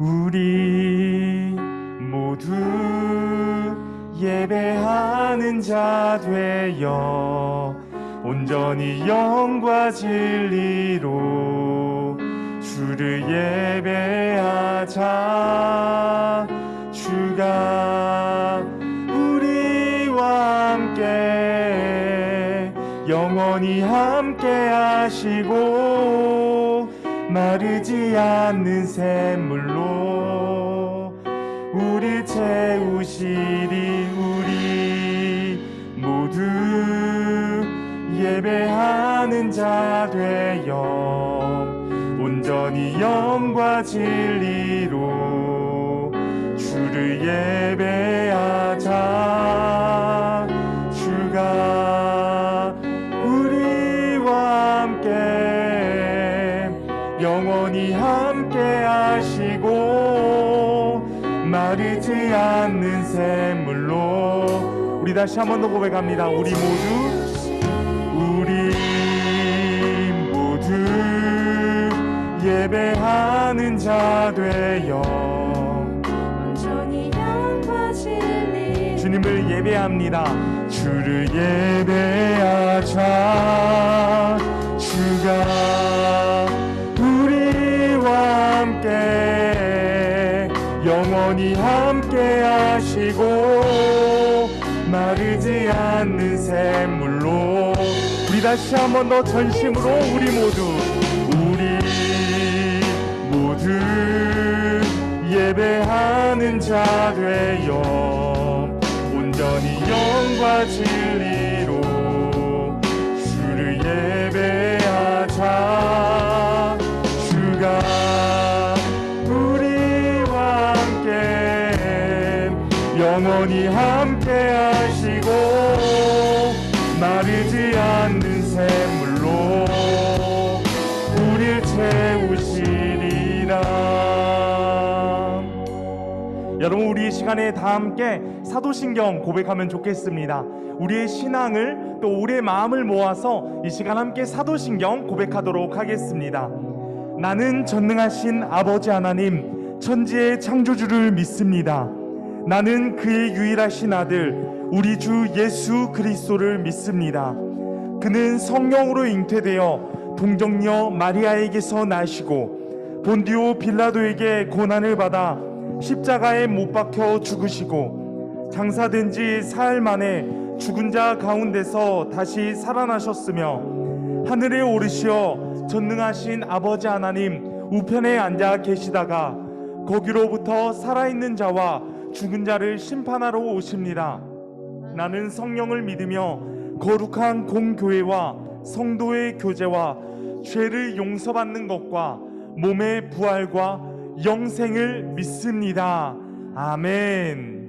우리 모두 예배하는 자 되어 온전히 영과 진리로 주를 예배하자. 주가 우리와 함께 영원히 함께 하시고 마르지 않는 샘물로 우릴 채우시리. 우리 모두 예배하는 자 되어 온전히 영과 진리로 주를 예배하자. 주가 우리와 함께 영원히 함께 하시고 마르지 않는 샘물로. 우리 다시 한 번 더 고백합니다. 우리 모두 예배하는 자 되어 온전히 영과 진리 주님을 예배합니다. 주를 예배하자. 주가 우리와 함께 영원히 함께 하시고 마르지 않는 샘물로. 우리 다시 한 번 더 전심으로 우리 모두 예배하는 자 되어 온전히 영과 진리로 주를 예배하자. 주가 우리와 함께 영원히 함께 하시고 마르지 않는 샘물로 우릴 채우시리라. 여러분, 우리 이 시간에 다 함께 사도신경 고백하면 좋겠습니다. 우리의 신앙을 또 우리의 마음을 모아서 이 시간 함께 사도신경 고백하도록 하겠습니다. 나는 전능하신 아버지 하나님 천지의 창조주를 믿습니다. 나는 그의 유일하신 아들 우리 주 예수 그리스도를 믿습니다. 그는 성령으로 잉태되어 동정녀 마리아에게서 나시고 본디오 빌라도에게 고난을 받아 십자가에 못 박혀 죽으시고 장사된 지 사흘 만에 죽은 자 가운데서 다시 살아나셨으며 하늘에 오르시어 전능하신 아버지 하나님 우편에 앉아 계시다가 거기로부터 살아있는 자와 죽은 자를 심판하러 오십니다. 나는 성령을 믿으며 거룩한 공교회와 성도의 교제와 죄를 용서받는 것과 몸의 부활과 영생을 믿습니다. 아멘.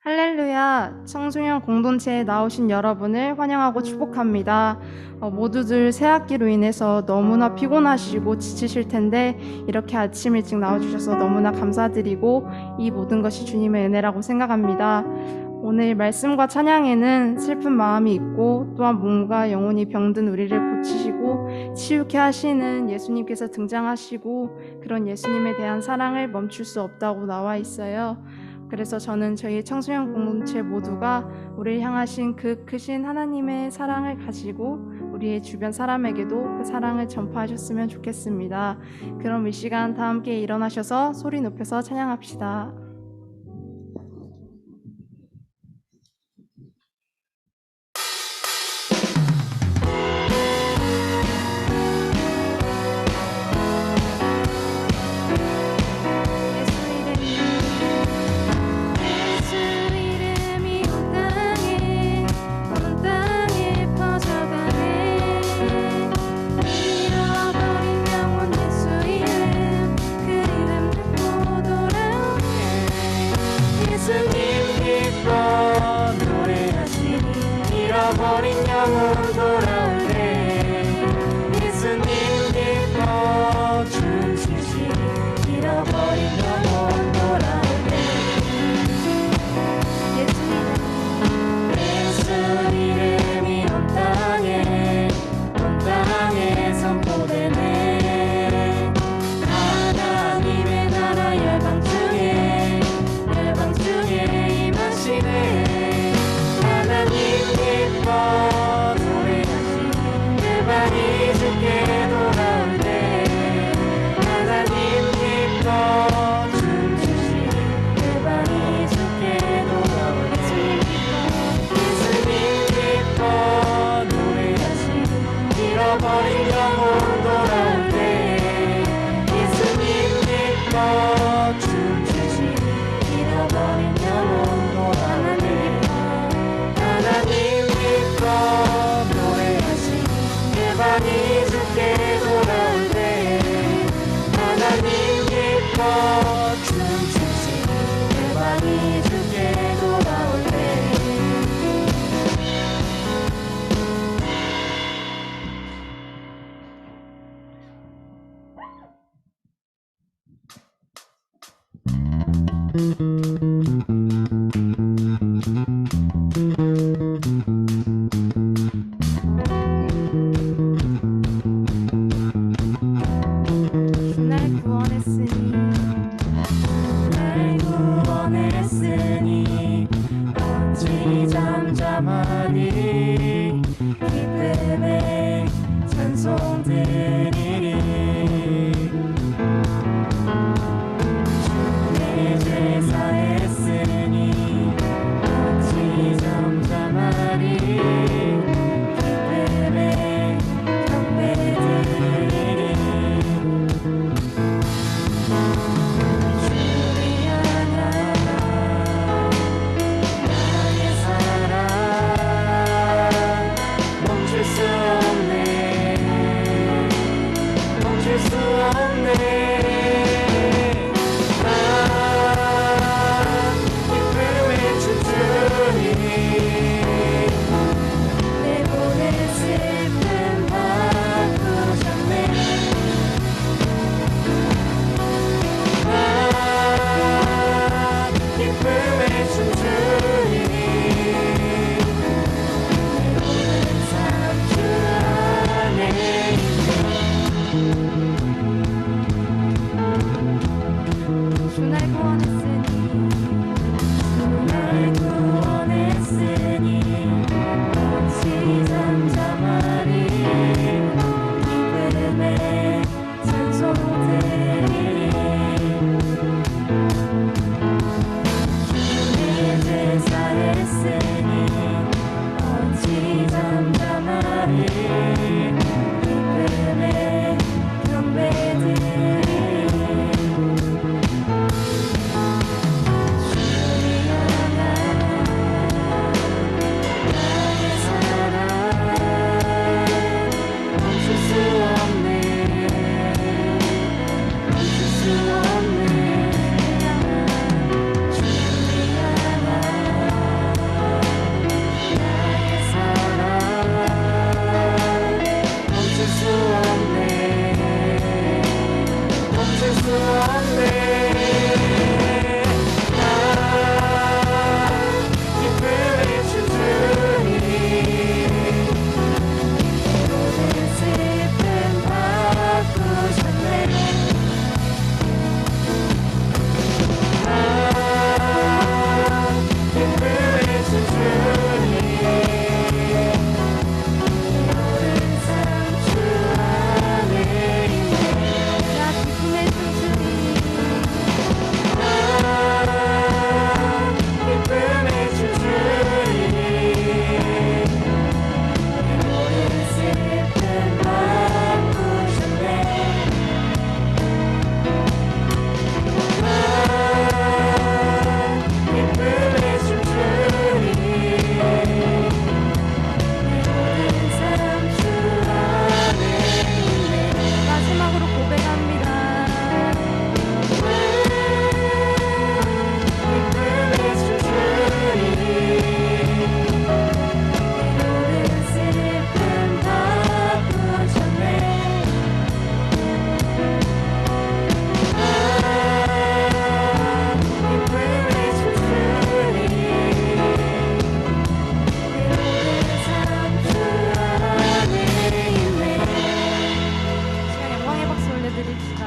할렐루야. 청소년 공동체에 나오신 여러분을 환영하고 축복합니다. 모두들 새학기로 인해서 너무나 피곤하시고 지치실 텐데 이렇게 아침 일찍 나와주셔서 너무나 감사드리고 이 모든 것이 주님의 은혜라고 생각합니다. 오늘 말씀과 찬양에는 슬픈 마음이 있고 또한 몸과 영혼이 병든 우리를 고치시고 치유케 하시는 예수님께서 등장하시고 그런 예수님에 대한 사랑을 멈출 수 없다고 나와 있어요. 그래서 저는 저희 청소년 공동체 모두가 우리를 향하신 그 크신 하나님의 사랑을 가지고 우리의 주변 사람에게도 그 사랑을 전파하셨으면 좋겠습니다. 그럼 이 시간 다 함께 일어나셔서 소리 높여서 찬양합시다. 잃어버린 영혼 돌아올 때 예수님 기뻐 춤추시. 잃어버린 영혼 돌아올 때 예수 이름이 온 땅에 선포되네. 날 구원했으니 날 구원했으니 어찌 잠잠하니 기쁨에 찬송 드리리 주의 제사했으니 어찌 잠잠하니 기쁨에 경배 드리리 주를 향한 나의 사랑 멈출 수 없네 멈출 수 없네 나 기쁨에 춤추니 내 보낸 슬픔 바꾸셨네 나 기쁨에 춤추니 내 모든 삶 주 안에 주 날 구원했으니 날 구원했으니 어찌 잠잠하니 기쁨에 찬송 드리리 주의 제사했으니 어찌 잠잠하니 기쁨에 경배 드리리 주를 향한 나의 사랑 멈출 수 없네 멈출 수 없네 주를 향한 나의 사랑 멈출 수 없네 멈출 수 없네 나 기쁨에 춤추니 모든 슬픔 바꾸셨네 나 기쁨에 춤추니 모든 삶 주 안에 있네 나 기쁨에 춤추니 나 기쁨에 춤추니 내 모든 슬픔 바꾸셨네 나 기쁨에 춤추니 내 모든 삶 주 안에 있네 마지막으로 고백합니다. 기쁨에 춤추니 내 모든 슬픔 바꾸셨네 나 기쁨에 춤추니 내 모든 삶 주 안에 있네 시간 영광의 박수 올려드립시다.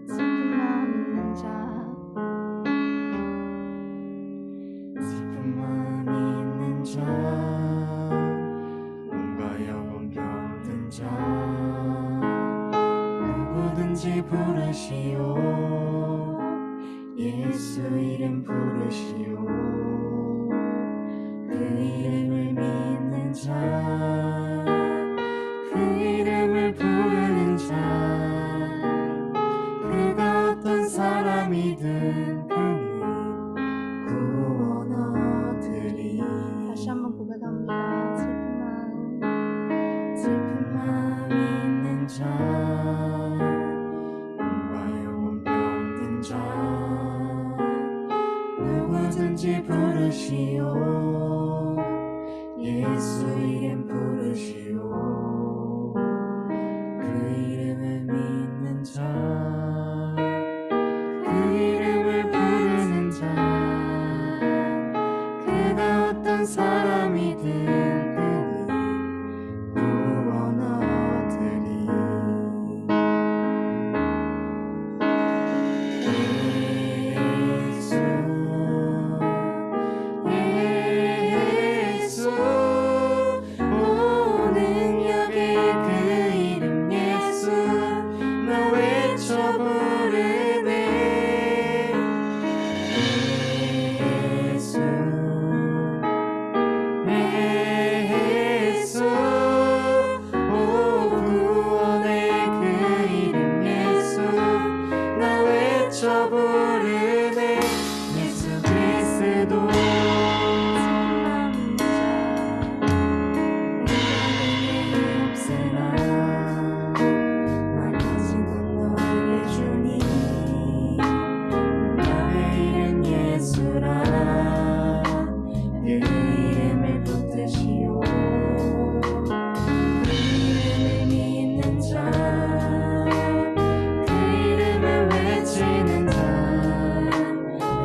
슬픈 마음 있는 자 슬픈 마음이 있는 자 몸과 영혼 병든 자 누구든지 부르시오 예수 이름 부르시오 그 이름을 믿는 자 그 이름을 부르는 자 그가 어떤 사람이든 그는 구원 얻으리 다시 한번 고백합니다. 슬픈 마음 슬픈 마음이 있는 자 부르시오 예수 이름 부르시오 그 이름을 믿는 자 그 이름을 부르는 자 그가 어떤 사람이든 그는 구원 얻으리 예수 오 능력의 그 이름 예수 나 외쳐 부르네 예수 예수 오 구원의 그 이름 예수 나 외쳐 부르네 예수 그리스도 없으나 나 가진 것 너에게 주니 너의 이름 예수라 그 이름을 붙드시오 그 이름을 믿는 자 그 이름을 외치는 자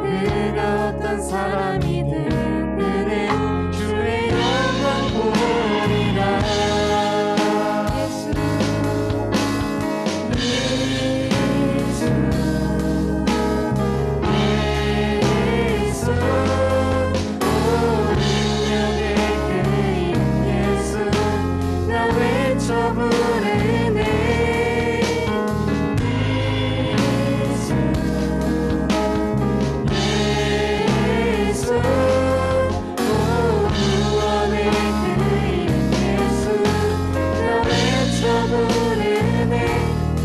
그가 어떤 사람이든 그는 주의 영광 보리라 예수 예수 오 능력의 그 이름 예수 나 외쳐 부르네 예수 예수 오 구원의 그 이름 예수 나 외쳐 부르네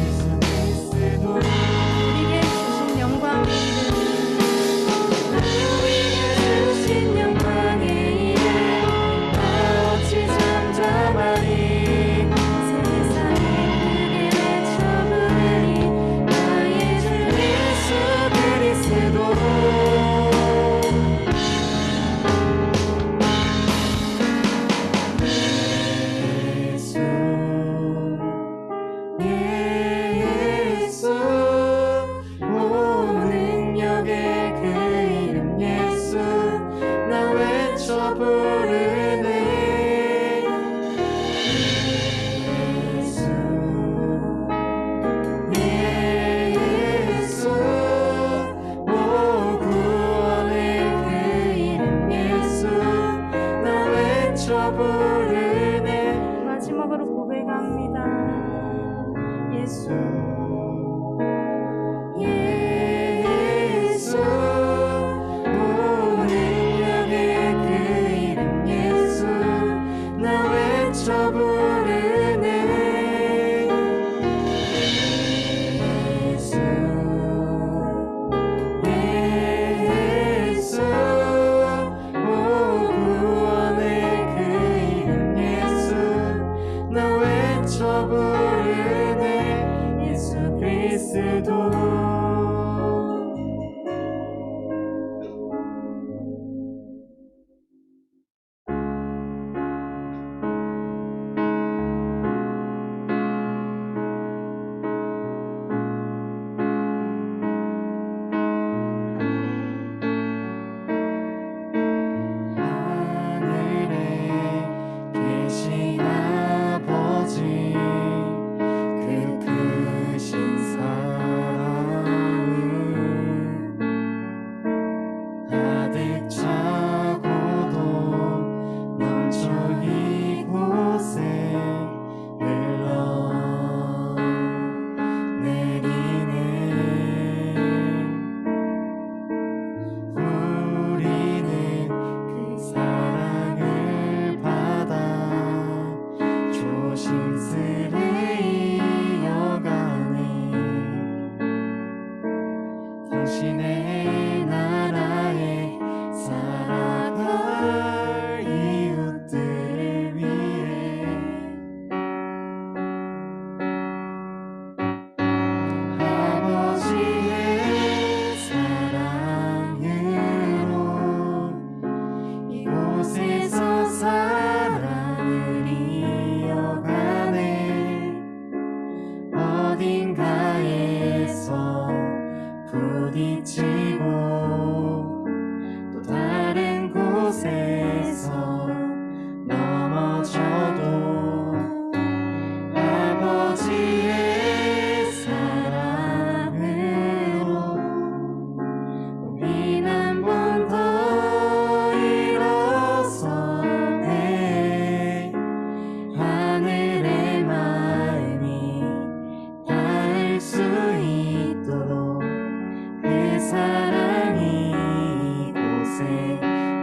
예수 그리스도 우리에게 주신 영광의 이름 우리에게 주신 영광의 이름 나 어찌 잠잠하리 세상에 크게 외쳐 부르리 나의 주 예수 그리스도 예수 오 능력의 그 이름 예수 나 외쳐 부르네 예수 예수 오 구원의 그 이름 예수 나 외쳐 부르네 마지막으로 고백합니다. 예수 예수 오 능력의 그 이름 예수 나 외쳐 부르네 예수 예수 오 구원의 그 이름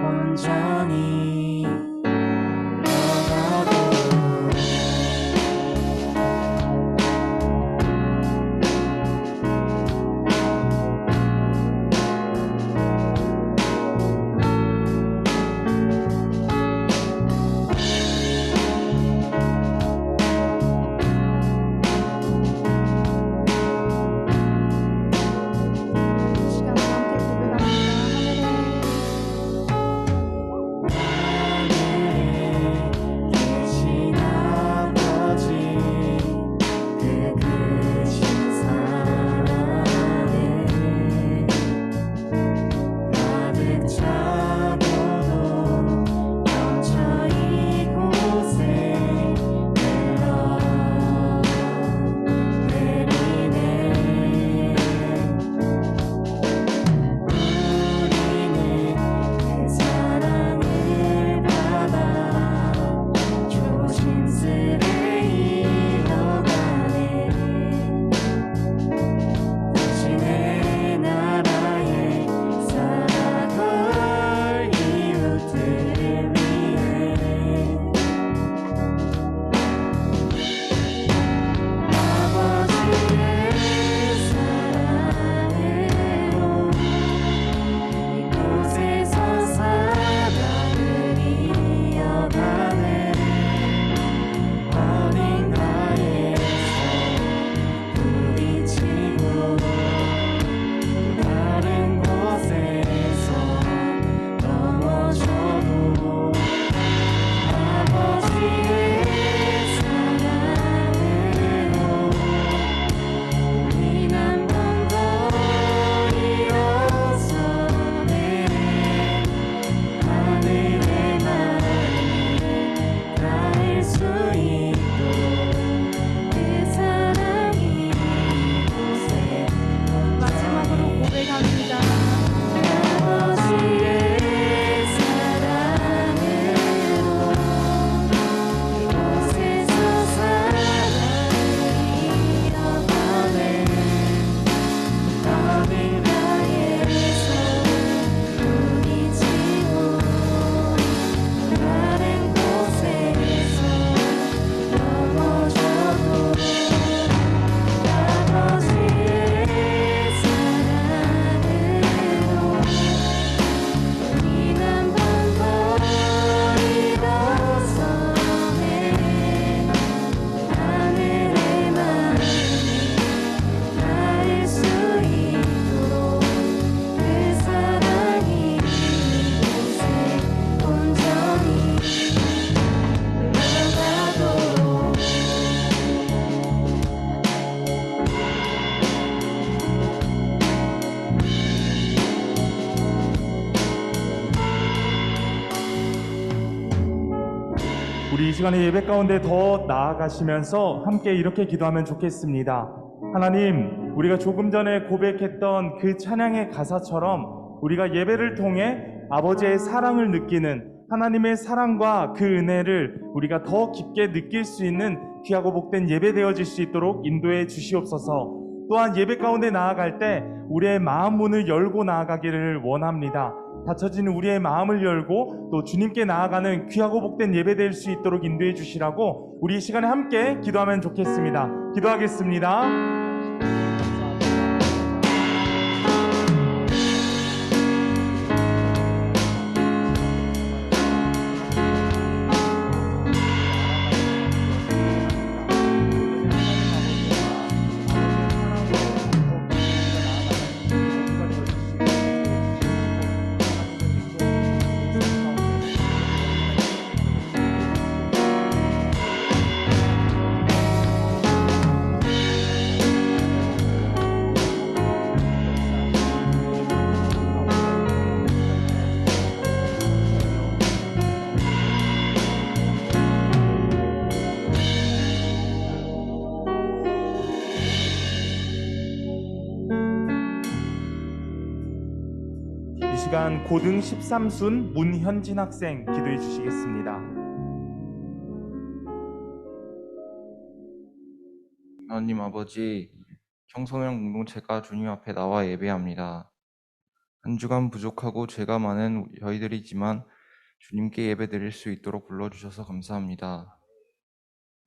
온전히 흘러가도록 시간 함께 고백합니다. 하늘에 계신 아버지 그 크신 사랑에 가득 차고도 영저 이곳에 흘러내리네 우리는 그 사랑을 받아 조심스레 이어가네 당신의 나라에 살아갈 이웃들을 위해 아버지의 사랑으로 이곳에서 사랑을 이어가네 어딘가에서 부딪히고 또 다른 곳에서 넘어져도 아버지의 사랑으로 우린 한 번 더 일어서네 하늘의 마음이 닿을 수 있도록 그 사랑이 이곳에 마지막으로 고백합니다. 아버지의 사랑으로 이곳에서 사랑을 이어가네 어딘가에서 부딪히고 다른 곳에서 넘어져도 아버지의 사랑으로 우린 한 번 더 일어서네 하늘의 마음이 닿을 수 있도록 그 사랑이 이곳에 온전히 흘러가도록 우리 이 시간에 예배 가운데 더 나아가시면서 함께 이렇게 기도하면 좋겠습니다. 하나님, 우리가 조금 전에 고백했던 그 찬양의 가사처럼 우리가 예배를 통해 아버지의 사랑을 느끼는 하나님의 사랑과 그 은혜를 우리가 더 깊게 느낄 수 있는 귀하고 복된 예배 되어질 수 있도록 인도해 주시옵소서. 또한 예배 가운데 나아갈 때 우리의 마음 문을 열고 나아가기를 원합니다. 닫혀진 우리의 마음을 열고 또 주님께 나아가는 귀하고 복된 예배 될 수 있도록 인도해 주시라고 우리 이 시간에 함께 기도하면 좋겠습니다. 기도하겠습니다. 이 시간 고등 13순 문현진 학생 기도해 주시겠습니다. 하나님 아버지, 청소년 공동체가 주님 앞에 나와 예배합니다. 한 주간 부족하고 죄가 많은 저희들이지만 주님께 예배드릴 수 있도록 불러주셔서 감사합니다.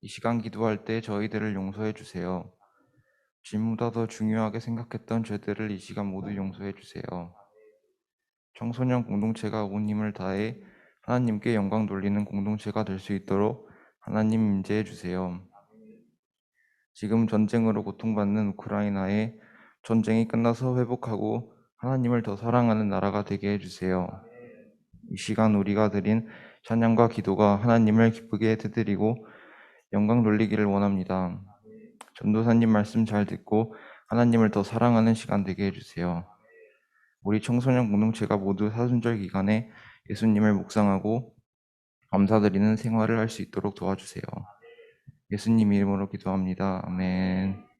이 시간 기도할 때 저희들을 용서해 주세요. 주님보다 더 중요하게 생각했던 죄들을 이 시간 모두 용서해 주세요. 청소년 공동체가 온 힘을 다해 하나님께 영광 돌리는 공동체가 될 수 있도록 하나님 임재해 주세요. 지금 전쟁으로 고통받는 우크라이나에 전쟁이 끝나서 회복하고 하나님을 더 사랑하는 나라가 되게 해주세요. 이 시간 우리가 드린 찬양과 기도가 하나님을 기쁘게 해드리고 영광 돌리기를 원합니다. 전도사님 말씀 잘 듣고 하나님을 더 사랑하는 시간 되게 해주세요. 우리 청소년 공동체가 모두 사순절 기간에 예수님을 묵상하고 감사드리는 생활을 할 수 있도록 도와주세요. 예수님 이름으로 기도합니다. 아멘.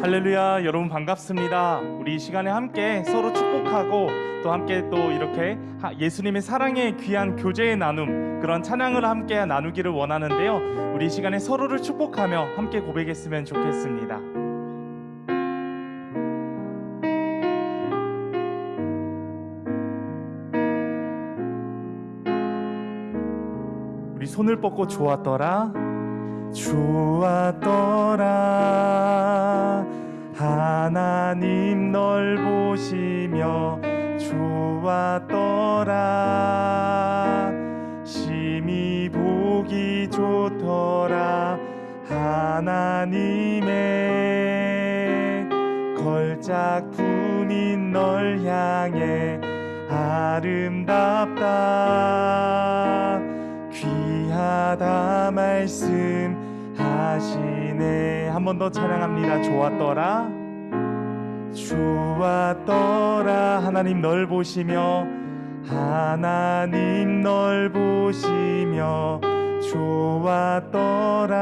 할렐루야, 여러분 반갑습니다. 우리 이 시간에 함께 서로 축복하고 또 함께 또 이렇게 예수님의 사랑의 귀한 교제의 나눔, 그런 찬양을 함께 나누기를 원하는데요. 우리 이 시간에 서로를 축복하며 함께 고백했으면 좋겠습니다. 우리 손을 뻗고 좋았더라, 좋았더라. 하나님 널 보시며 좋았더라. 심히 보기 좋더라. 하나님의 걸작품인 널 향해 아름답다. 귀하다 말씀하시네. 한 번 더 찬양합니다. 좋았더라, 좋았더라. 하나님 널 보시며, 하나님 널 보시며 좋았더라.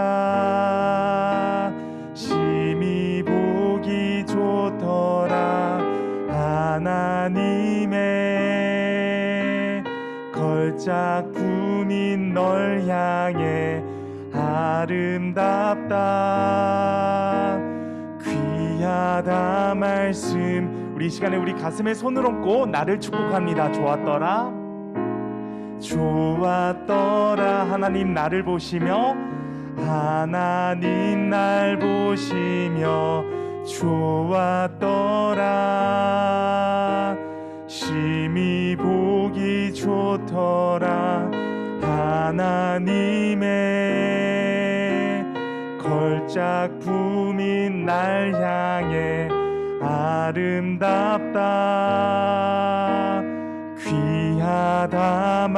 심히 보기 좋더라. 하나님의 걸작품인 널 향해 아름답다. 귀하다 말씀. 우리 이 시간에 우리 가슴에 손을 얹고 나를 축복합니다. 좋았더라, 좋았더라. 하나님 나를 보시며, 하나님 날 보시며 좋았더라. 심히 보기 좋더라. 하나님의 걸작품인 날 향해 아름답다. 귀하다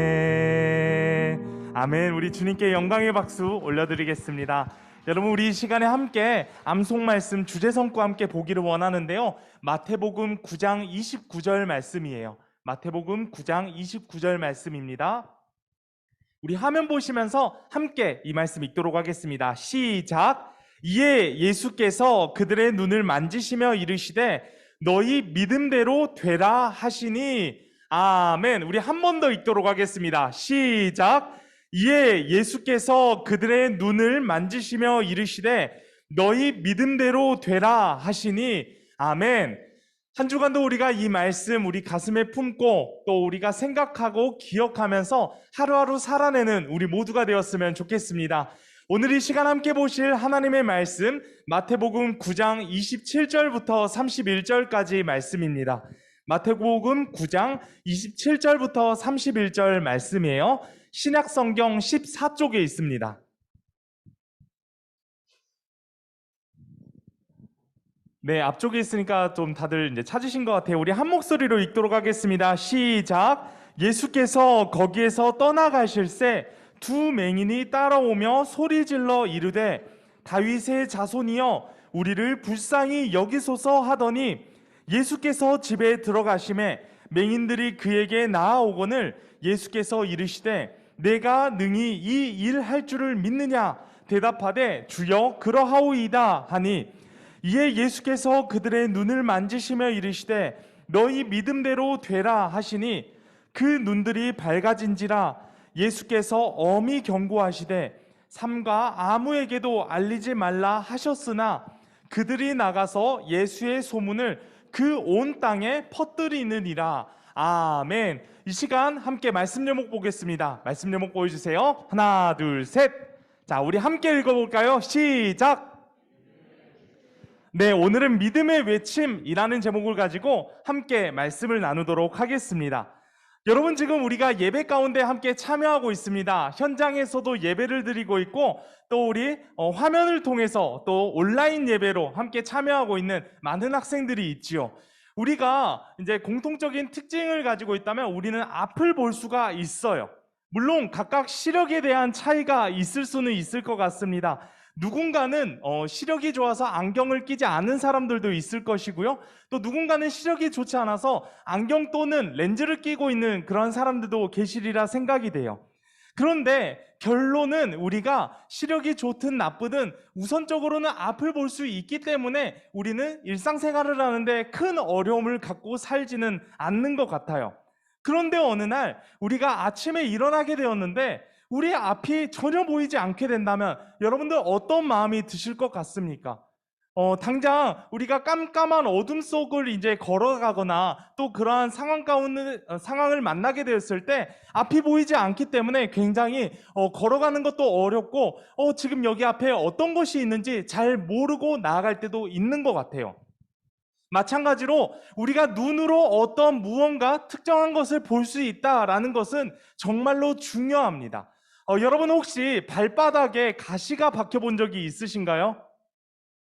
말씀하시네. 아멘. 우리 주님께 영광의 박수 올려드리겠습니다. 여러분, 우리 이 시간에 함께 암송 말씀 주제성과 함께 보기를 원하는데요. 마태복음 9장 29절 말씀이에요. 마태복음 9장 29절 말씀입니다. 우리 화면 보시면서 함께 이 말씀 읽도록 하겠습니다. 시작. 이에 예수께서 그들의 눈을 만지시며 이르시되 너희 믿음대로 되라 하시니. 아멘. 우리 한 번 더 읽도록 하겠습니다. 시작. 이에 예수께서 그들의 눈을 만지시며 이르시되 너희 믿음대로 되라 하시니. 아멘. 한 주간도 우리가 이 말씀 우리 가슴에 품고 또 우리가 생각하고 기억하면서 하루하루 살아내는 우리 모두가 되었으면 좋겠습니다. 오늘 이 시간 함께 보실 하나님의 말씀 마태복음 9장 27절부터 31절까지 말씀입니다. 마태복음 9장 27절부터 31절 말씀이에요. 신약성경 14쪽에 있습니다. 네, 앞쪽에 있으니까 좀 다들 이제 찾으신 것 같아요. 우리 한 목소리로 읽도록 하겠습니다. 시작. 예수께서 거기에서 떠나가실새 두 맹인이 따라오며 소리질러 이르되 다윗의 자손이여 우리를 불쌍히 여기소서 하더니 예수께서 집에 들어가심에 맹인들이 그에게 나아오거늘 예수께서 이르시되 내가 능히 이 일 할 줄을 믿느냐 대답하되 주여 그러하오이다 하니 이에 예수께서 그들의 눈을 만지시며 이르시되 너희 믿음대로 되라 하시니 그 눈들이 밝아진지라. 예수께서 엄히 경고하시되 삼가 아무에게도 알리지 말라 하셨으나 그들이 나가서 예수의 소문을 그 온 땅에 퍼뜨리느니라. 아멘. 이 시간 함께 말씀 제목 보겠습니다. 말씀 제목 보여주세요. 하나, 둘, 셋. 자, 우리 함께 읽어볼까요? 시작. 네, 오늘은 믿음의 외침이라는 제목을 가지고 함께 말씀을 나누도록 하겠습니다. 여러분, 지금 우리가 예배 가운데 함께 참여하고 있습니다. 현장에서도 예배를 드리고 있고 또 우리 화면을 통해서 또 온라인 예배로 함께 참여하고 있는 많은 학생들이 있지요. 우리가 이제 공통적인 특징을 가지고 있다면 우리는 앞을 볼 수가 있어요. 물론 각각 시력에 대한 차이가 있을 수는 있을 것 같습니다. 누군가는 시력이 좋아서 안경을 끼지 않은 사람들도 있을 것이고요. 또 누군가는 시력이 좋지 않아서 안경 또는 렌즈를 끼고 있는 그런 사람들도 계시리라 생각이 돼요. 그런데 결론은 우리가 시력이 좋든 나쁘든 우선적으로는 앞을 볼 수 있기 때문에 우리는 일상생활을 하는데 큰 어려움을 갖고 살지는 않는 것 같아요. 그런데 어느 날 우리가 아침에 일어나게 되었는데 우리 앞이 전혀 보이지 않게 된다면 여러분들 어떤 마음이 드실 것 같습니까? 당장 우리가 깜깜한 어둠 속을 이제 걸어가거나 또 그러한 상황을 만나게 되었을 때 앞이 보이지 않기 때문에 굉장히 걸어가는 것도 어렵고 지금 여기 앞에 어떤 것이 있는지 잘 모르고 나아갈 때도 있는 것 같아요. 마찬가지로 우리가 눈으로 어떤 무언가 특정한 것을 볼 수 있다라는 것은 정말로 중요합니다. 여러분 혹시 발바닥에 가시가 박혀 본 적이 있으신가요?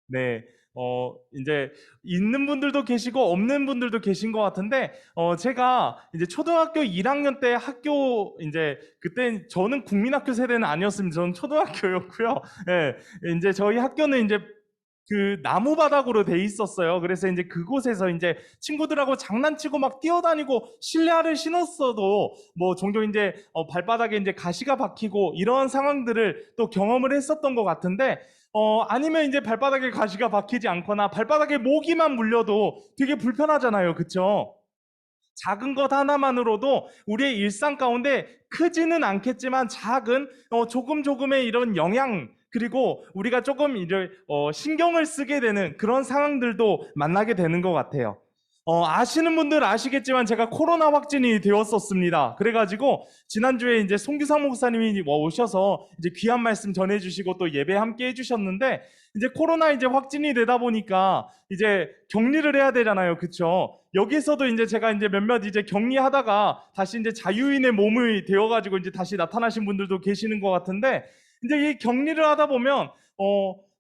네, 이제 있는 분들도 계시고 없는 분들도 계신 것 같은데, 제가 이제 초등학교 1학년 때 이제 그때 저는 국민학교 세대는 아니었습니다. 저는 초등학교였고요. 예, 이제 저희 학교는 이제 그 나무 바닥으로 돼 있었어요. 그래서 이제 그곳에서 이제 친구들하고 장난치고 막 뛰어다니고 실내화를 신었어도 뭐 종종 이제 발바닥에 이제 가시가 박히고 이런 상황들을 또 경험을 했었던 것 같은데, 아니면 이제 발바닥에 가시가 박히지 않거나 발바닥에 모기만 물려도 되게 불편하잖아요. 그쵸? 작은 것 하나만으로도 우리의 일상 가운데 크지는 않겠지만 작은 조금의 이런 영향, 그리고 우리가 조금 이제 신경을 쓰게 되는 그런 상황들도 만나게 되는 것 같아요. 아시는 분들 아시겠지만 제가 코로나 확진이 되었었습니다. 그래가지고 지난주에 이제 송규상 목사님이 오셔서 이제 귀한 말씀 전해주시고 또 예배 함께 해주셨는데, 이제 코로나 이제 확진이 되다 보니까 이제 격리를 해야 되잖아요. 그쵸? 여기서도 이제 제가 이제 몇몇 이제 격리하다가 다시 이제 자유인의 몸이 되어가지고 이제 다시 나타나신 분들도 계시는 것 같은데, 이제 이 격리를 하다 보면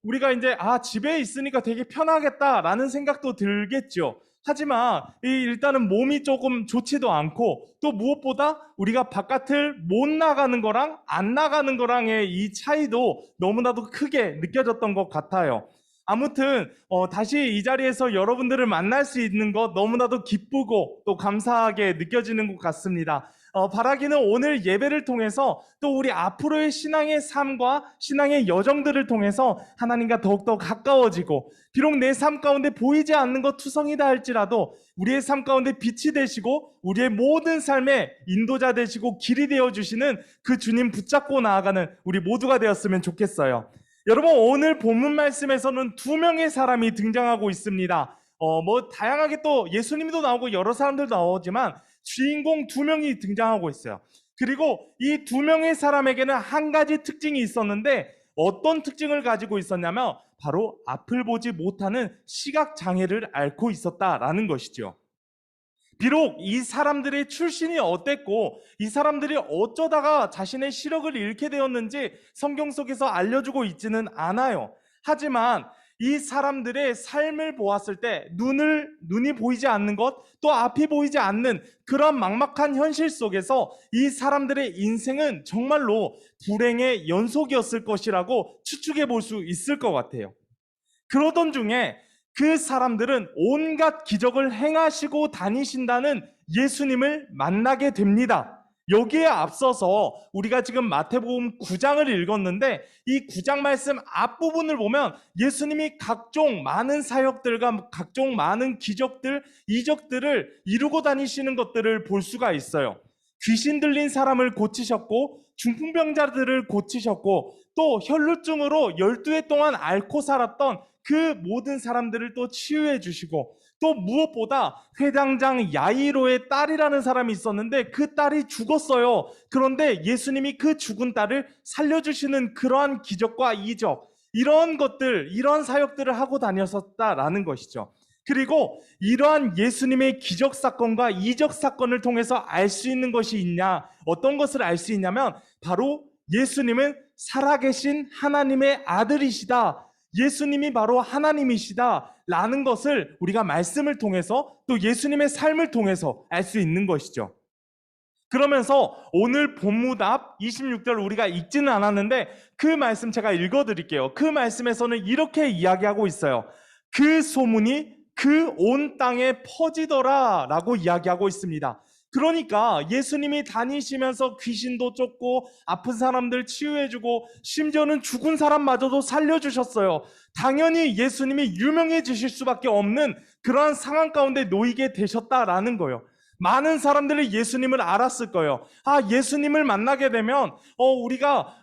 우리가 이제 집에 있으니까 되게 편하겠다라는 생각도 들겠죠. 하지만 일단은 몸이 조금 좋지도 않고 또 무엇보다 우리가 바깥을 못 나가는 거랑 안 나가는 거랑의 이 차이도 너무나도 크게 느껴졌던 것 같아요. 아무튼 다시 이 자리에서 여러분들을 만날 수 있는 것 너무나도 기쁘고 또 감사하게 느껴지는 것 같습니다. 바라기는 오늘 예배를 통해서 또 우리 앞으로의 신앙의 삶과 신앙의 여정들을 통해서 하나님과 더욱더 가까워지고, 비록 내 삶 가운데 보이지 않는 것 투성이다 할지라도 우리의 삶 가운데 빛이 되시고 우리의 모든 삶의 인도자 되시고 길이 되어주시는 그 주님 붙잡고 나아가는 우리 모두가 되었으면 좋겠어요. 여러분, 오늘 본문 말씀에서는 2명의 사람이 등장하고 있습니다. 뭐 다양하게 또 예수님도 나오고 여러 사람들도 나오지만 주인공 2명이 등장하고 있어요. 그리고 이 2명의 사람에게는 한 가지 특징이 있었는데, 어떤 특징을 가지고 있었냐면 바로 앞을 보지 못하는 시각장애를 앓고 있었다라는 것이죠. 비록 이 사람들의 출신이 어땠고 이 사람들이 어쩌다가 자신의 시력을 잃게 되었는지 성경 속에서 알려주고 있지는 않아요. 하지만 이 사람들의 삶을 보았을 때 눈이 보이지 않는 것, 또 앞이 보이지 않는 그런 막막한 현실 속에서 이 사람들의 인생은 정말로 불행의 연속이었을 것이라고 추측해 볼 수 있을 것 같아요. 그러던 중에 그 사람들은 온갖 기적을 행하시고 다니신다는 예수님을 만나게 됩니다. 여기에 앞서서 우리가 지금 마태복음 9장을 읽었는데 이 9장 말씀 앞부분을 보면 예수님이 각종 많은 사역들과 각종 많은 기적들, 이적들을 이루고 다니시는 것들을 볼 수가 있어요. 귀신 들린 사람을 고치셨고 중풍병자들을 고치셨고 또 혈루증으로 12해 동안 앓고 살았던 그 모든 사람들을 또 치유해 주시고 또 무엇보다 회당장 야이로의 딸이라는 사람이 있었는데 그 딸이 죽었어요. 그런데 예수님이 그 죽은 딸을 살려주시는 그러한 기적과 이적, 이런 것들, 이러한 사역들을 하고 다녔었다라는 것이죠. 그리고 이러한 예수님의 기적 사건과 이적 사건을 통해서 알 수 있는 것이 있냐, 어떤 것을 알 수 있냐면 바로 예수님은 살아계신 하나님의 아들이시다. 예수님이 바로 하나님이시다 라는 것을 우리가 말씀을 통해서 또 예수님의 삶을 통해서 알 수 있는 것이죠. 그러면서 오늘 본문답 26절 우리가 읽지는 않았는데 그 말씀 제가 읽어드릴게요. 그 말씀에서는 이렇게 이야기하고 있어요. 그 소문이 그 온 땅에 퍼지더라 라고 이야기하고 있습니다. 그러니까 예수님이 다니시면서 귀신도 쫓고 아픈 사람들 치유해주고 심지어는 죽은 사람마저도 살려주셨어요. 당연히 예수님이 유명해지실 수밖에 없는 그러한 상황 가운데 놓이게 되셨다라는 거예요. 많은 사람들이 예수님을 알았을 거예요. 예수님을 만나게 되면 우리가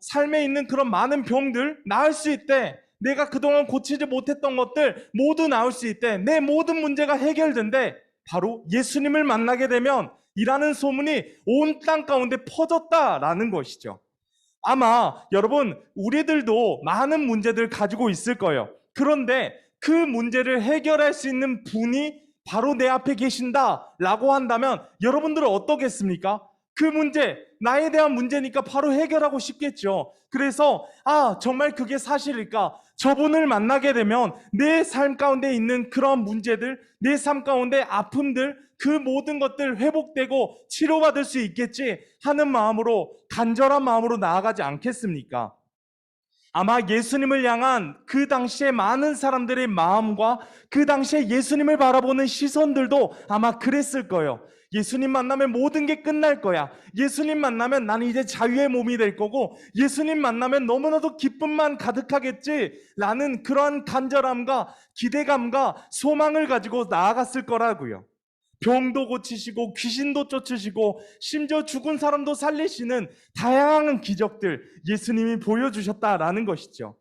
삶에 있는 그런 많은 병들 나을 수 있대. 내가 그동안 고치지 못했던 것들 모두 나을 수 있대. 내 모든 문제가 해결된대. 바로 예수님을 만나게 되면 이라는 소문이 온 땅 가운데 퍼졌다라는 것이죠. 아마 여러분 우리들도 많은 문제들 가지고 있을 거예요. 그런데 그 문제를 해결할 수 있는 분이 바로 내 앞에 계신다라고 한다면 여러분들은 어떻겠습니까? 그 문제, 나에 대한 문제니까 바로 해결하고 싶겠죠. 그래서 정말 그게 사실일까? 저분을 만나게 되면 내 삶 가운데 있는 그런 문제들, 내 삶 가운데 아픔들, 그 모든 것들 회복되고 치료받을 수 있겠지 하는 마음으로, 간절한 마음으로 나아가지 않겠습니까? 아마 예수님을 향한 그 당시에 많은 사람들의 마음과 그 당시에 예수님을 바라보는 시선들도 아마 그랬을 거예요. 예수님 만나면 모든 게 끝날 거야. 예수님 만나면 나는 이제 자유의 몸이 될 거고 예수님 만나면 너무나도 기쁨만 가득하겠지 라는 그러한 간절함과 기대감과 소망을 가지고 나아갔을 거라고요. 병도 고치시고 귀신도 쫓으시고 심지어 죽은 사람도 살리시는 다양한 기적들 예수님이 보여주셨다라는 것이죠.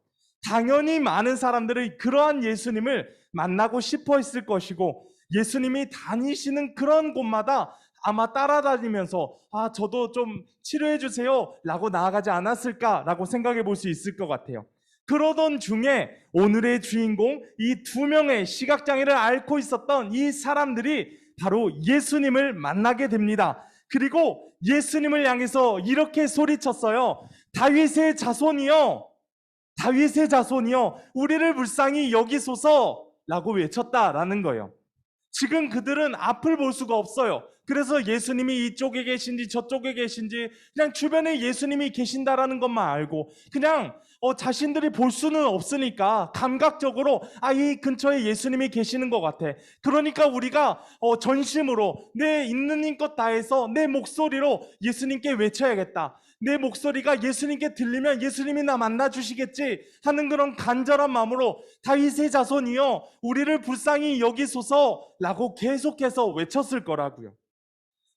당연히 많은 사람들이 그러한 예수님을 만나고 싶어 했을 것이고 예수님이 다니시는 그런 곳마다 아마 따라다니면서 저도 좀 치료해 주세요 라고 나아가지 않았을까라고 생각해 볼 수 있을 것 같아요. 그러던 중에 오늘의 주인공 이 두 명의 시각장애를 앓고 있었던 이 사람들이 바로 예수님을 만나게 됩니다. 그리고 예수님을 향해서 이렇게 소리쳤어요. 다윗의 자손이여, 다윗의 자손이여, 우리를 불쌍히 여기소서 라고 외쳤다라는 거예요. 지금 그들은 앞을 볼 수가 없어요. 그래서 예수님이 이쪽에 계신지 저쪽에 계신지 그냥 주변에 예수님이 계신다라는 것만 알고 그냥 자신들이 볼 수는 없으니까 감각적으로 이 근처에 예수님이 계시는 것 같아. 그러니까 우리가 전심으로 내 있는 힘껏 다해서 내 목소리로 예수님께 외쳐야겠다. 내 목소리가 예수님께 들리면 예수님이 나 만나주시겠지 하는 그런 간절한 마음으로 다윗의 자손이여 우리를 불쌍히 여기소서라고 계속해서 외쳤을 거라고요.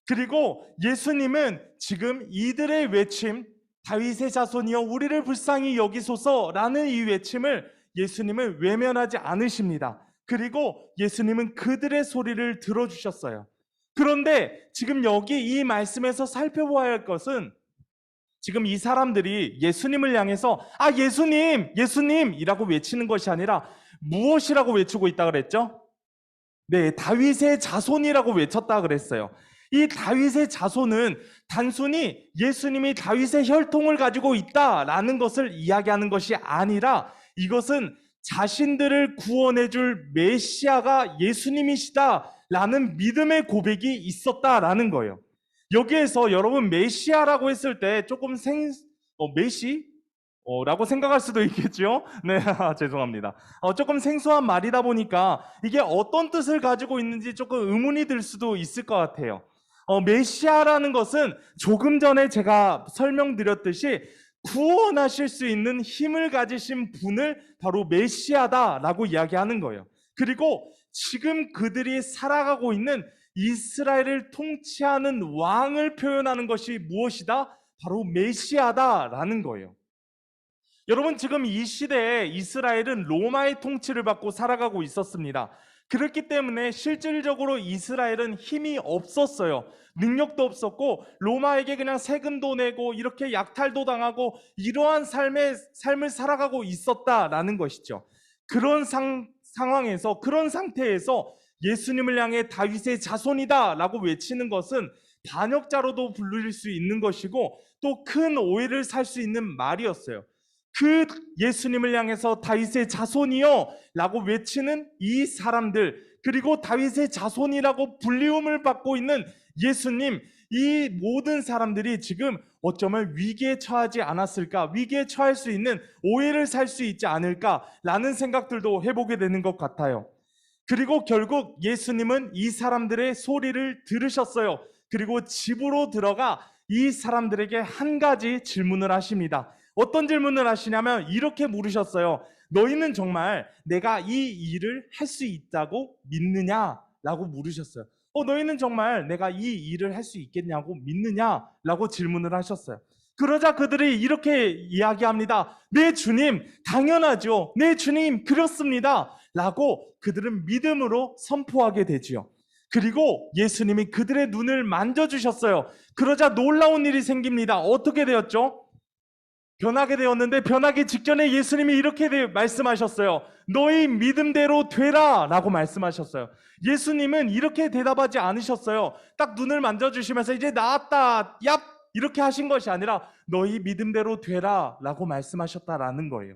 그리고 예수님은 지금 이들의 외침, 다윗의 자손이여 우리를 불쌍히 여기소서라는 이 외침을 예수님은 외면하지 않으십니다. 그리고 예수님은 그들의 소리를 들어주셨어요. 그런데 지금 여기 이 말씀에서 살펴보아야 할 것은 지금 이 사람들이 예수님을 향해서 예수님, 예수님이라고 외치는 것이 아니라 무엇이라고 외치고 있다 그랬죠? 네, 다윗의 자손이라고 외쳤다 그랬어요. 이 다윗의 자손은 단순히 예수님이 다윗의 혈통을 가지고 있다라는 것을 이야기하는 것이 아니라 이것은 자신들을 구원해 줄 메시아가 예수님이시다라는 믿음의 고백이 있었다라는 거예요. 여기에서 여러분 메시아라고 했을 때 조금 메시? 라고 생각할 수도 있겠죠? 네, 죄송합니다. 조금 생소한 말이다 보니까 이게 어떤 뜻을 가지고 있는지 조금 의문이 들 수도 있을 것 같아요. 메시아라는 것은 조금 전에 제가 설명드렸듯이 구원하실 수 있는 힘을 가지신 분을 바로 메시아다라고 이야기하는 거예요. 그리고 지금 그들이 살아가고 있는 이스라엘을 통치하는 왕을 표현하는 것이 무엇이다? 바로 메시아다라는 거예요. 여러분, 지금 이 시대에 이스라엘은 로마의 통치를 받고 살아가고 있었습니다. 그렇기 때문에 실질적으로 이스라엘은 힘이 없었어요. 능력도 없었고 로마에게 그냥 세금도 내고 이렇게 약탈도 당하고 이러한 삶을 살아가고 있었다라는 것이죠. 그런 상황에서, 그런 상태에서 예수님을 향해 다윗의 자손이다라고 외치는 것은 반역자로도 불릴 수 있는 것이고 또 큰 오해를 살 수 있는 말이었어요. 그 예수님을 향해서 다윗의 자손이요 라고 외치는 이 사람들, 그리고 다윗의 자손이라고 불리움을 받고 있는 예수님, 이 모든 사람들이 지금 어쩌면 위기에 처하지 않았을까, 위기에 처할 수 있는 오해를 살 수 있지 않을까라는 생각들도 해보게 되는 것 같아요. 그리고 결국 예수님은 이 사람들의 소리를 들으셨어요. 그리고 집으로 들어가 이 사람들에게 한 가지 질문을 하십니다. 어떤 질문을 하시냐면 이렇게 물으셨어요. 너희는 정말 내가 이 일을 할 수 있다고 믿느냐? 라고 물으셨어요. 너희는 정말 내가 이 일을 할 수 있겠냐고 믿느냐? 라고 질문을 하셨어요. 그러자 그들이 이렇게 이야기합니다. 네 주님, 당연하죠. 네 주님, 그렇습니다. 라고 그들은 믿음으로 선포하게 되지요. 그리고 예수님이 그들의 눈을 만져주셨어요. 그러자 놀라운 일이 생깁니다. 어떻게 되었죠? 변하게 되었는데 변하기 직전에 예수님이 이렇게 말씀하셨어요. 너희 믿음대로 되라 라고 말씀하셨어요. 예수님은 이렇게 대답하지 않으셨어요. 딱 눈을 만져주시면서 이제 나았다, 얍! 이렇게 하신 것이 아니라 너희 믿음대로 되라 라고 말씀하셨다라는 거예요.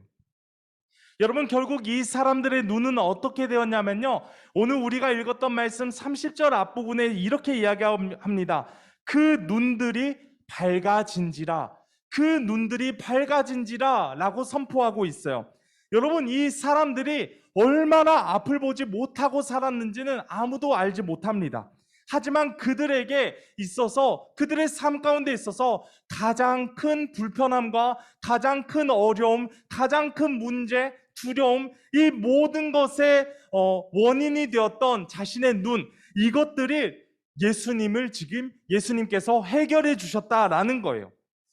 여러분, 결국 이 사람들의 눈은 어떻게 되었냐면요, 오늘 우리가 읽었던 말씀 30절 앞부분에 이렇게 이야기합니다. 그 눈들이 밝아진지라, 그 눈들이 밝아진지라 라고 선포하고 있어요. 여러분, 이 사람들이 얼마나 앞을 보지 못하고 살았는지는 아무도 알지 못합니다. 하지만 그들에게 있어서, 그들의 삶 가운데 있어서 가장 큰 불편함과 가장 큰 어려움, 가장 큰 문제, 두려움, 이 모든 것의 원인이 되었던 자신의 눈, 이것들이 예수님을 지금 예수님께서 해결해 주셨다라는 거예요.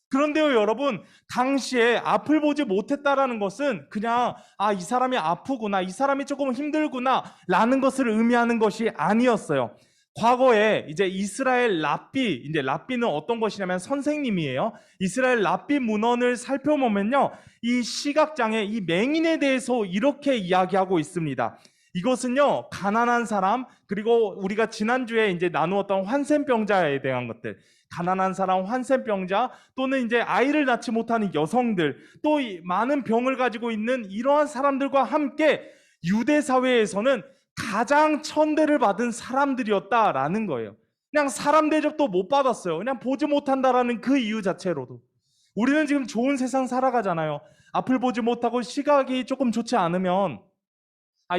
그런데요, 여러분, 당시에 앞을 보지 못했다라는 것은 그냥 이 사람이 아프구나, 이 사람이 조금 힘들구나 라는 것을 의미하는 것이 아니었어요. 과거에 이제 이스라엘 이제 랍비는 어떤 것이냐면 선생님이에요. 이스라엘 랍비 문헌을 살펴보면요, 이 시각장애, 이 맹인에 대해서 이렇게 이야기하고 있습니다. 이것은요, 가난한 사람, 그리고 우리가 지난주에 이제 나누었던 환센병자에 대한 것들, 가난한 사람, 환센병자, 또는 이제 아이를 낳지 못하는 여성들, 또 많은 병을 가지고 있는 이러한 사람들과 함께 유대 사회에서는 가장 천대를 받은 사람들이었다라는 거예요. 그냥 사람 대접도 못 받았어요. 그냥 보지 못한다라는 그 이유 자체로도. 우리는 지금 좋은 세상 살아가잖아요. 앞을 보지 못하고 시각이 조금 좋지 않으면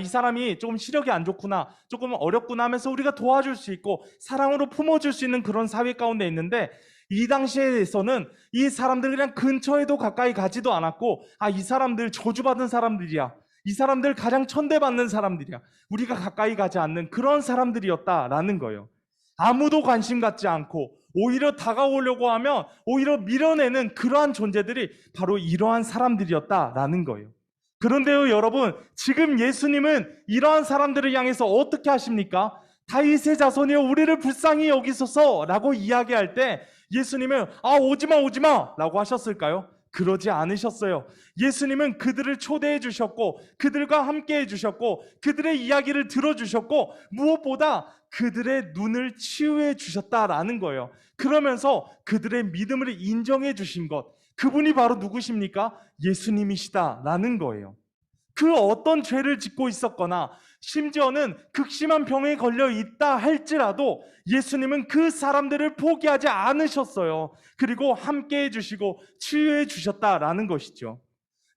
이 사람이 조금 시력이 안 좋구나, 조금 어렵구나 하면서 우리가 도와줄 수 있고 사랑으로 품어줄 수 있는 그런 사회 가운데 있는데, 이 당시에서는 이 사람들 그냥 근처에도 가까이 가지도 않았고, 이 사람들 저주받은 사람들이야, 이 사람들 가장 천대받는 사람들이야, 우리가 가까이 가지 않는 그런 사람들이었다라는 거예요. 아무도 관심 갖지 않고 오히려 다가오려고 하면 오히려 밀어내는 그러한 존재들이 바로 이러한 사람들이었다라는 거예요. 그런데요, 여러분, 지금 예수님은 이러한 사람들을 향해서 어떻게 하십니까? 다윗의 자손이여 우리를 불쌍히 여기소서 라고 이야기할 때 예수님은 오지마 라고 하셨을까요? 그러지 않으셨어요. 예수님은 그들을 초대해 주셨고 그들과 함께 해주셨고 그들의 이야기를 들어주셨고 무엇보다 그들의 눈을 치유해 주셨다라는 거예요. 그러면서 그들의 믿음을 인정해 주신 것, 그분이 바로 누구십니까? 예수님이시다라는 거예요. 그 어떤 죄를 짓고 있었거나 심지어는 극심한 병에 걸려 있다 할지라도 예수님은 그 사람들을 포기하지 않으셨어요. 그리고 함께 해주시고 치유해 주셨다라는 것이죠.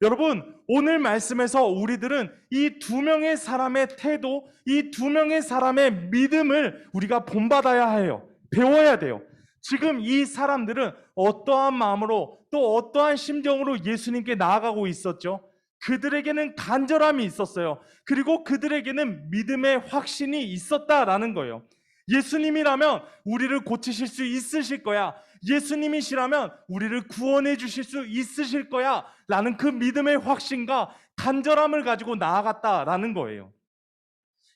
여러분, 오늘 말씀에서 우리들은 이 두 명의 사람의 태도, 이 두 명의 사람의 믿음을 우리가 본받아야 해요. 배워야 돼요. 지금 이 사람들은 어떠한 마음으로 또 어떠한 심정으로 예수님께 나아가고 있었죠? 그들에게는 간절함이 있었어요. 그리고 그들에게는 믿음의 확신이 있었다라는 거예요. 예수님이라면 우리를 고치실 수 있으실 거야. 예수님이시라면 우리를 구원해 주실 수 있으실 거야. 라는 그 믿음의 확신과 간절함을 가지고 나아갔다라는 거예요.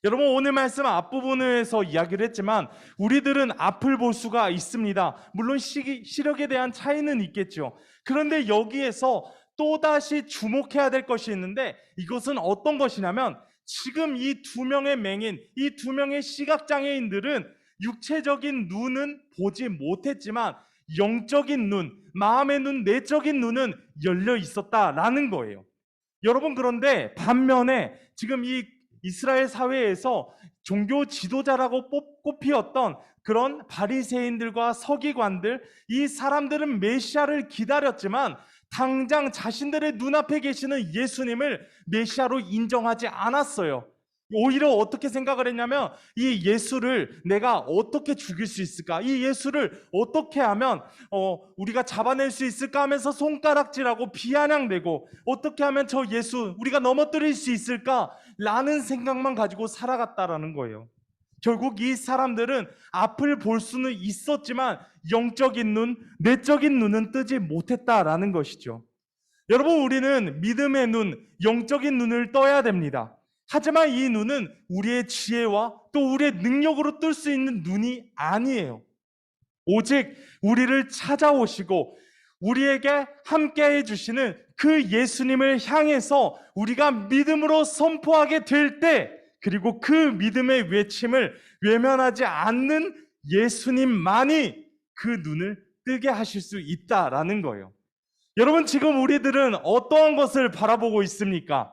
여러분, 오늘 말씀 앞부분에서 이야기를 했지만 우리들은 앞을 볼 수가 있습니다. 물론 시력에 대한 차이는 있겠죠. 그런데 여기에서 또다시 주목해야 될 것이 있는데, 이것은 어떤 것이냐면, 지금 이 두 명의 맹인, 이 두 명의 시각장애인들은 육체적인 눈은 보지 못했지만 영적인 눈, 마음의 눈, 내적인 눈은 열려 있었다라는 거예요. 여러분, 그런데 반면에 지금 이 이스라엘 사회에서 종교 지도자라고 꼽히었던 그런 바리새인들과 서기관들, 이 사람들은 메시아를 기다렸지만 당장 자신들의 눈앞에 계시는 예수님을 메시아로 인정하지 않았어요. 오히려 어떻게 생각을 했냐면, 이 예수를 내가 어떻게 죽일 수 있을까? 이 예수를 어떻게 하면 우리가 잡아낼 수 있을까 하면서 손가락질하고 비아냥대고, 어떻게 하면 저 예수 우리가 넘어뜨릴 수 있을까? 라는 생각만 가지고 살아갔다라는 거예요. 결국 이 사람들은 앞을 볼 수는 있었지만 영적인 눈, 내적인 눈은 뜨지 못했다라는 것이죠. 여러분, 우리는 믿음의 눈, 영적인 눈을 떠야 됩니다. 하지만 이 눈은 우리의 지혜와 또 우리의 능력으로 뜰 수 있는 눈이 아니에요. 오직 우리를 찾아오시고 우리에게 함께해 주시는 그 예수님을 향해서 우리가 믿음으로 선포하게 될 때, 그리고 그 믿음의 외침을 외면하지 않는 예수님만이 그 눈을 뜨게 하실 수 있다라는 거예요. 여러분, 지금 우리들은 어떠한 것을 바라보고 있습니까?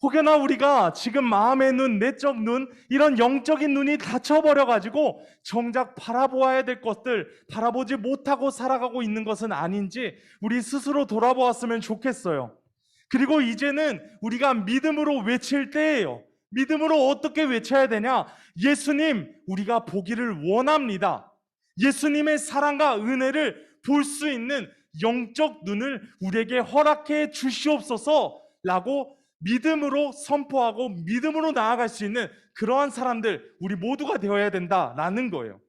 혹여나 우리가 지금 마음의 눈, 내적 눈, 이런 영적인 눈이 닫혀버려가지고 정작 바라보아야 될 것들 바라보지 못하고 살아가고 있는 것은 아닌지 우리 스스로 돌아보았으면 좋겠어요. 그리고 이제는 우리가 믿음으로 외칠 때예요. 믿음으로 어떻게 외쳐야 되냐? 예수님, 우리가 보기를 원합니다. 예수님의 사랑과 은혜를 볼 수 있는 영적 눈을 우리에게 허락해 주시옵소서 라고 믿음으로 선포하고 믿음으로 나아갈 수 있는 그러한 사람들, 우리 모두가 되어야 된다라는 거예요.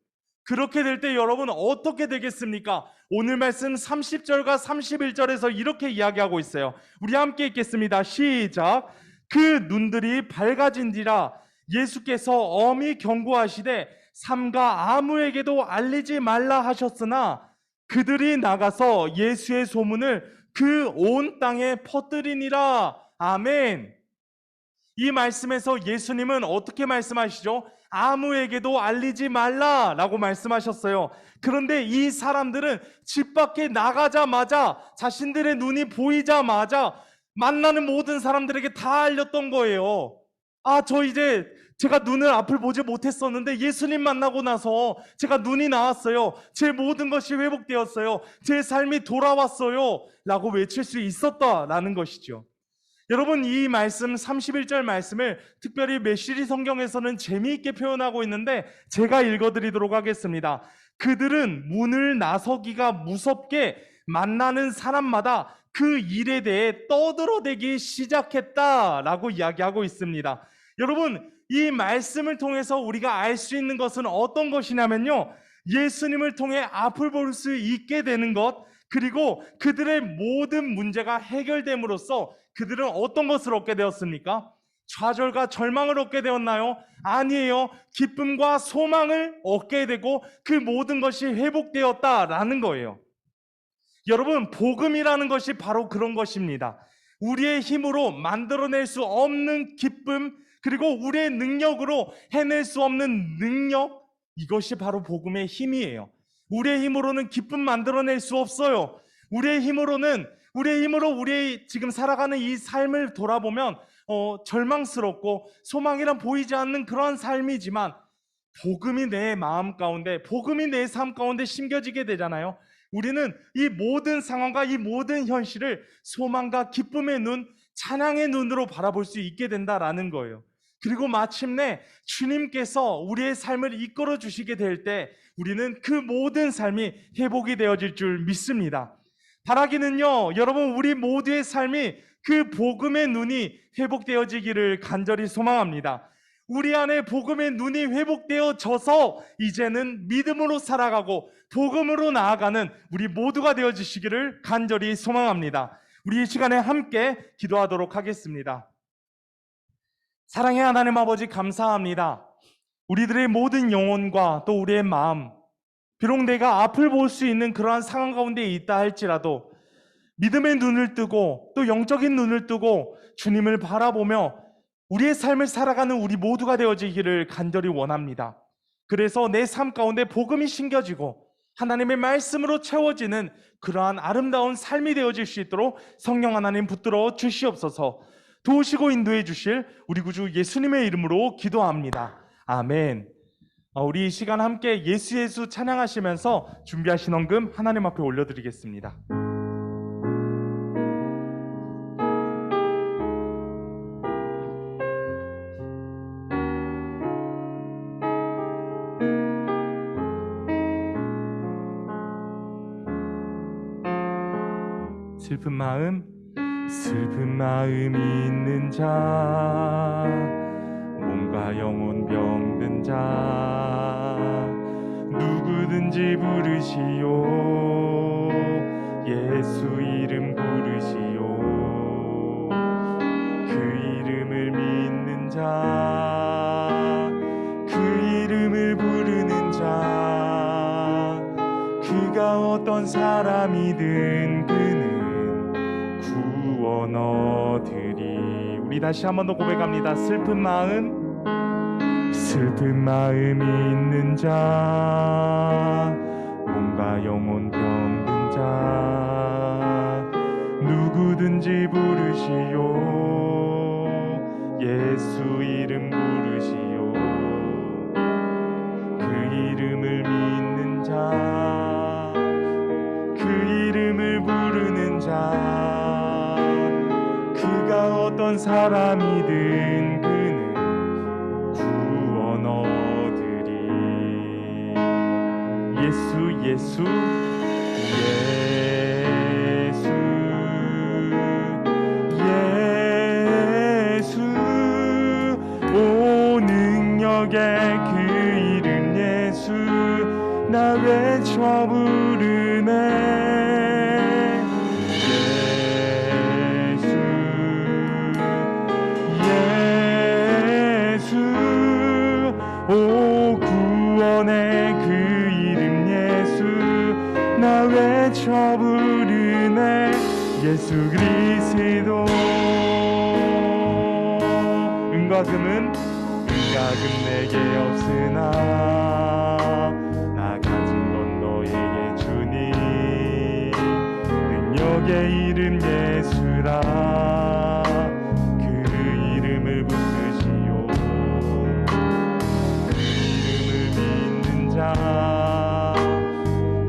그렇게 될 때 여러분 어떻게 되겠습니까? 오늘 말씀 30절과 31절에서 이렇게 이야기하고 있어요. 우리 함께 읽겠습니다. 시작. 그 눈들이 밝아진지라 예수께서 엄히 경고하시되 삼가 아무에게도 알리지 말라 하셨으나 그들이 나가서 예수의 소문을 그 온 땅에 퍼뜨리니라. 아멘. 이 말씀에서 예수님은 어떻게 말씀하시죠? 아무에게도 알리지 말라라고 말씀하셨어요. 그런데 이 사람들은 집 밖에 나가자마자, 자신들의 눈이 보이자마자 만나는 모든 사람들에게 다 알렸던 거예요. 제가 눈을 앞을 보지 못했었는데 예수님 만나고 나서 제가 눈이 나왔어요. 제 모든 것이 회복되었어요. 제 삶이 돌아왔어요. 라고 외칠 수 있었다라는 것이죠. 여러분, 이 말씀 31절 말씀을 특별히 메시지 성경에서는 재미있게 표현하고 있는데 제가 읽어드리도록 하겠습니다. 그들은 문을 나서기가 무섭게 만나는 사람마다 그 일에 대해 떠들어대기 시작했다라고 이야기하고 있습니다. 여러분, 이 말씀을 통해서 우리가 알 수 있는 것은 어떤 것이냐면요, 예수님을 통해 앞을 볼 수 있게 되는 것, 그리고 그들의 모든 문제가 해결됨으로써 그들은 어떤 것을 얻게 되었습니까? 좌절과 절망을 얻게 되었나요? 아니에요. 기쁨과 소망을 얻게 되고 그 모든 것이 회복되었다라는 거예요. 여러분, 복음이라는 것이 바로 그런 것입니다. 우리의 힘으로 만들어낼 수 없는 기쁨, 그리고 우리의 능력으로 해낼 수 없는 능력, 이것이 바로 복음의 힘이에요. 우리의 힘으로는 기쁨 만들어낼 수 없어요. 우리의 힘으로 우리의 지금 살아가는 이 삶을 돌아보면 절망스럽고 소망이란 보이지 않는 그런 삶이지만, 복음이 내 마음 가운데, 복음이 내 삶 가운데 심겨지게 되잖아요. 우리는 이 모든 상황과 이 모든 현실을 소망과 기쁨의 눈, 찬양의 눈으로 바라볼 수 있게 된다라는 거예요. 그리고 마침내 주님께서 우리의 삶을 이끌어 주시게 될 때 우리는 그 모든 삶이 회복이 되어질 줄 믿습니다. 바라기는요, 여러분, 우리 모두의 삶이 그 복음의 눈이 회복되어지기를 간절히 소망합니다. 우리 안에 복음의 눈이 회복되어져서 이제는 믿음으로 살아가고 복음으로 나아가는 우리 모두가 되어지시기를 간절히 소망합니다. 우리 이 시간에 함께 기도하도록 하겠습니다. 사랑의 하나님 아버지, 감사합니다. 우리들의 모든 영혼과 또 우리의 마음, 비록 내가 앞을 볼 수 있는 그러한 상황 가운데 있다 할지라도 믿음의 눈을 뜨고 또 영적인 눈을 뜨고 주님을 바라보며 우리의 삶을 살아가는 우리 모두가 되어지기를 간절히 원합니다. 그래서 내 삶 가운데 복음이 심겨지고 하나님의 말씀으로 채워지는 그러한 아름다운 삶이 되어질 수 있도록 성령 하나님 붙들어 주시옵소서. 도우시고 인도해 주실 우리 구주 예수님의 이름으로 기도합니다. 아멘. 우리 이 시간 함께 예수 예수 찬양하시면서 준비하신 헌금 하나님 앞에 올려드리겠습니다. 슬픈 마음 있는 자, 몸과 영혼 병든 자, 누구든지 부르시오. 예수 이름 부르시오. 그 이름을 믿는 자, 그 이름을 부르는 자, 그가 어떤 사람이든 그는 구원 얻으리. 우리 다시 한 번 더 고백합니다. 슬픈 마음 있는 자, 몸과 영혼 병든 자, 누구든지 부르시오. 예수 이름 부르시오. 그 이름을 믿는 자, 그 이름을 부르는 자, 그가 어떤 사람이든 그는 구원 얻으리. 예수 예수 예수 오 능력의 그 이름 예수 나 외쳐 부르네. 오 구원의 그 이름 예수 나 외쳐 부르네. 예수 그리스도. 은과 금은 내게 없으나 나 가진 건 너에게 주니. 능력의 이름 예수라. 그 이름을 붙드시오.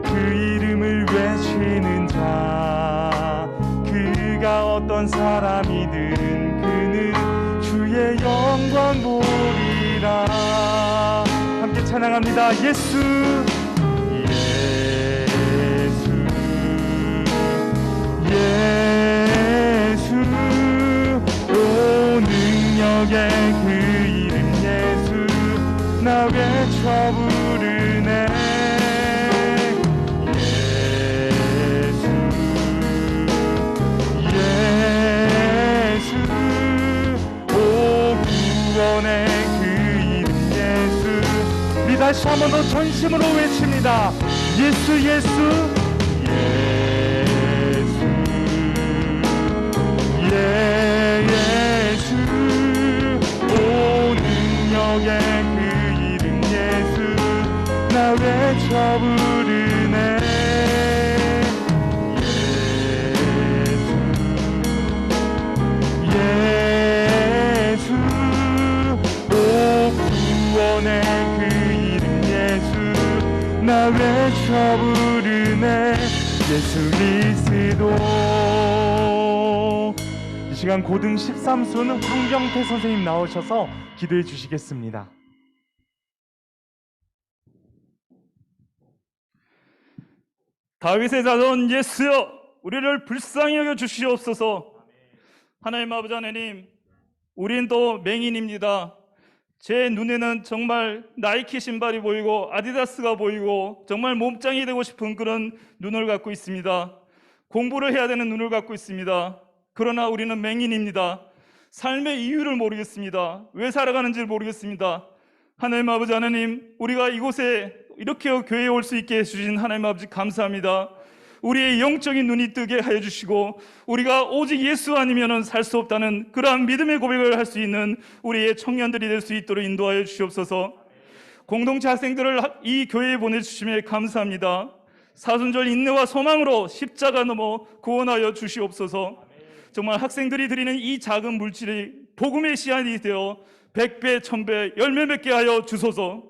그 이름을 외치는 자, 그가 어떤 사람이든 그는 주의 영광 보리라. 함께 찬양합니다. 예수 예수 오 능력의 그 이름 예수 나 외쳐 부르네. 예수 오 구원의 그 이름 예수. 우리 다시 한 번 더 전심으로 외칩니다. 예수 예수 예수 오 능력의 그 이름 예수 나 외쳐 부르네. 예수 오 구원의 그 이름 예수 나 외쳐 부르네. 예수 그리스도. 이 시간 고등 13순 황경태 선생님 나오셔서 기도해 주시겠습니다. 다윗의 자손 예수여, 우리를 불쌍히 여겨 주시옵소서. 하나님 아버지 하나님, 우린 또 맹인입니다. 제 눈에는 정말 나이키 신발이 보이고 아디다스가 보이고 정말 몸짱이 되고 싶은 그런 눈을 갖고 있습니다. 공부를 해야 되는 눈을 갖고 있습니다. 그러나 우리는 맹인입니다. 삶의 이유를 모르겠습니다. 왜 살아가는지를 모르겠습니다. 하나님 아버지 하나님, 우리가 이곳에 이렇게 교회에 올 수 있게 해주신 하나님 아버지 감사합니다. 우리의 영적인 눈이 뜨게 하여 주시고 우리가 오직 예수 아니면 살 수 없다는 그러한 믿음의 고백을 할 수 있는 우리의 청년들이 될 수 있도록 인도하여 주시옵소서. 공동체 학생들을 이 교회에 보내주심에 감사합니다. 사순절 인내와 소망으로 십자가 넘어 구원하여 주시옵소서. 정말 학생들이 드리는 이 작은 물질이 복음의 씨앗이 되어 100배, 1000배, 열매 맺게 하여 주소서.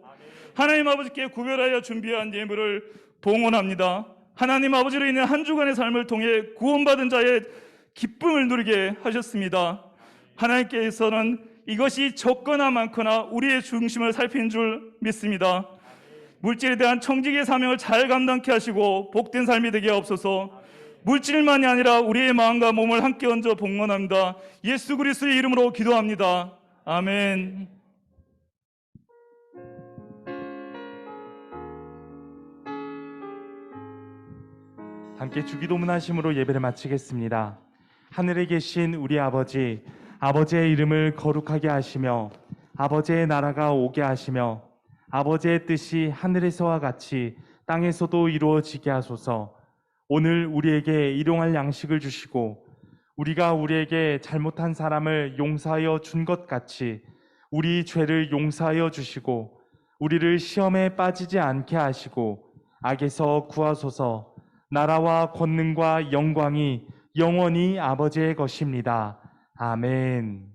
하나님 아버지께 구별하여 준비한 예물을 봉헌합니다. 하나님 아버지로 인해 한 주간의 삶을 통해 구원받은 자의 기쁨을 누리게 하셨습니다. 하나님께서는 이것이 적거나 많거나 우리의 중심을 살핀 줄 믿습니다. 물질에 대한 청지기의 사명을 잘 감당케 하시고 복된 삶이 되게 하옵소서. 물질만이 아니라 우리의 마음과 몸을 함께 얹어 봉헌합니다. 예수 그리스도의 이름으로 기도합니다. 아멘. 함께 주기도문 하심으로 예배를 마치겠습니다. 하늘에 계신 우리 아버지, 아버지의 이름을 거룩하게 하시며 아버지의 나라가 오게 하시며 아버지의 뜻이 하늘에서와 같이 땅에서도 이루어지게 하소서. 오늘 우리에게 일용할 양식을 주시고 우리가 우리에게 잘못한 사람을 용서하여 준 것 같이 우리 죄를 용서하여 주시고 우리를 시험에 빠지지 않게 하시고 악에서 구하소서. 나라와 권능과 영광이 영원히 아버지의 것입니다. 아멘.